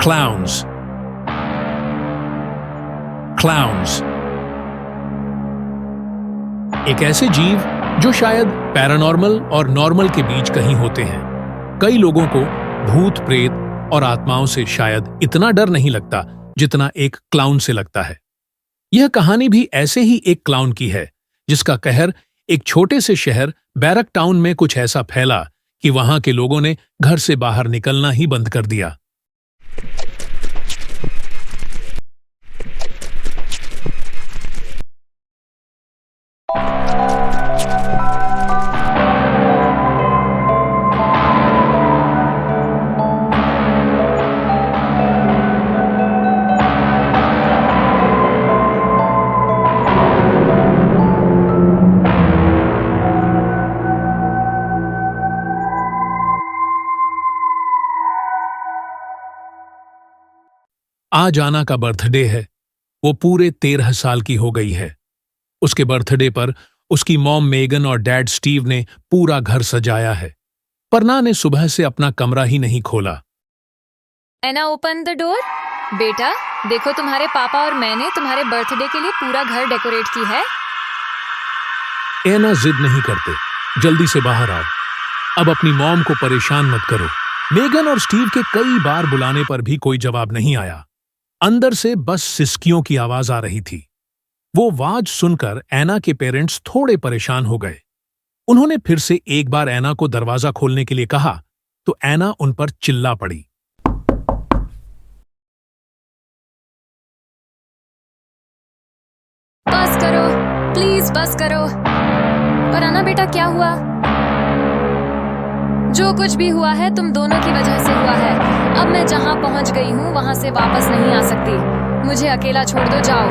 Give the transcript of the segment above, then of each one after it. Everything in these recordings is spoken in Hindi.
Clowns. Clowns. एक ऐसे जीव जो शायद पैरानॉर्मल और नॉर्मल के बीच कहीं होते हैं। कई लोगों को भूत, प्रेत और आत्माओं से शायद इतना डर नहीं लगता जितना एक क्लाउन से लगता है। यह कहानी भी ऐसे ही एक क्लाउन की है, जिसका कहर एक छोटे से शहर बैरक टाउन में कुछ ऐसा फैला कि वहां के लोगों ने घर से बाहर निकलना ही बंद कर दिया। आज आना का बर्थडे है। वो पूरे 13 साल की हो गई है। उसके बर्थडे पर उसकी मॉम मेगन और डैड स्टीव ने पूरा घर सजाया है, पर ना ने सुबह से अपना कमरा ही नहीं खोला। एना, ओपन द डोर। बेटा, देखो तुम्हारे पापा और मैंने तुम्हारे बर्थडे के लिए पूरा घर डेकोरेट की है। एना जिद नहीं करते, जल्दी से बाहर आओ। अब अपनी मॉम को परेशान मत करो। मेगन और स्टीव के कई बार बुलाने पर भी कोई जवाब नहीं आया। अंदर से बस सिसकियों की आवाज आ रही थी। वो आवाज सुनकर एना के पेरेंट्स थोड़े परेशान हो गए। उन्होंने फिर से एक बार एना को दरवाजा खोलने के लिए कहा तो एना उन पर चिल्ला पड़ी। बस करो, प्लीज बस करो। पर आना बेटा, क्या हुआ? जो कुछ भी हुआ है तुम दोनों की वजह से हुआ है। अब मैं जहां पहुंच गई हूं वहां से वापस नहीं आ सकती। मुझे अकेला छोड़ दो, जाओ।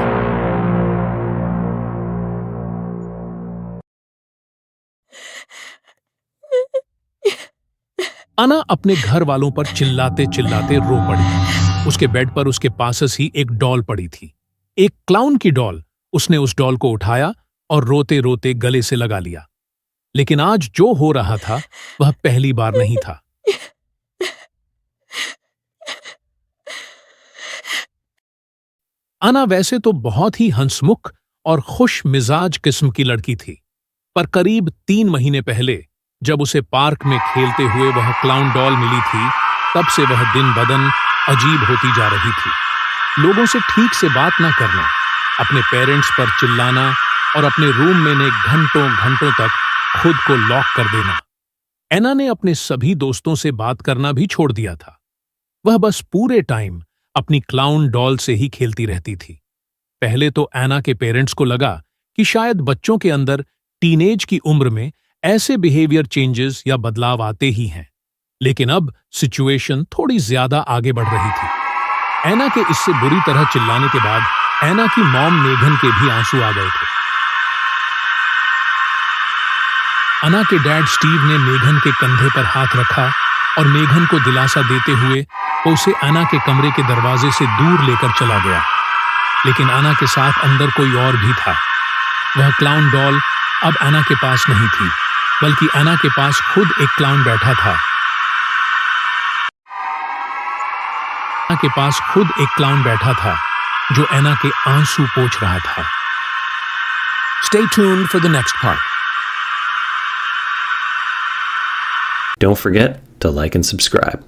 आना अपने घर वालों पर चिल्लाते चिल्लाते रो पड़ी। उसके बेड पर उसके पास ही एक डॉल पड़ी थी, एक क्लाउन की डॉल। उसने उस डॉल को उठाया और रोते रोते गले से लगा लिया। लेकिन आज जो हो रहा था वह पहली बार नहीं था। आना वैसे तो बहुत ही हंसमुख और खुश मिजाज किस्म की लड़की थी, पर करीब 3 महीने पहले जब उसे पार्क में खेलते हुए वह क्लाउन डॉल मिली थी, तब से वह दिन बदन अजीब होती जा रही थी। लोगों से ठीक से बात ना करना, अपने पेरेंट्स पर चिल्लाना और अपने रूम में ने घंटों घंटों तक खुद को लॉक कर देना। एना ने अपने सभी दोस्तों से बात करना भी छोड़ दिया था। वह बस पूरे टाइम अपनी क्लाउन डॉल से ही खेलती रहती थी। पहले तो एना के पेरेंट्स को लगा कि शायद बच्चों के अंदर टीनेज की उम्र में ऐसे बिहेवियर चेंजेस या बदलाव आते ही हैं, लेकिन अब सिचुएशन थोड़ी ज्यादा आगे बढ़ रही थी। एना के इससे बुरी तरह चिल्लाने के बाद एना की मॉम मेघन के भी आंसू आ गए थे। एना के डैड स्टीव ने मेघन के कंधे पर हाथ रखा और मेघन को दिलासा देते हुए वो उसे एना के कमरे के दरवाजे से दूर लेकर चला गया। लेकिन एना के साथ अंदर कोई और भी था। वह क्लाउन डॉल अब एना के पास नहीं थी, बल्कि एना के पास खुद एक क्लाउन बैठा था। एना के पास खुद एक क्लाउन बैठा था जो एना के आंसू पोंछ रहा था। Stay tuned for the next part. Don't forget to like and subscribe.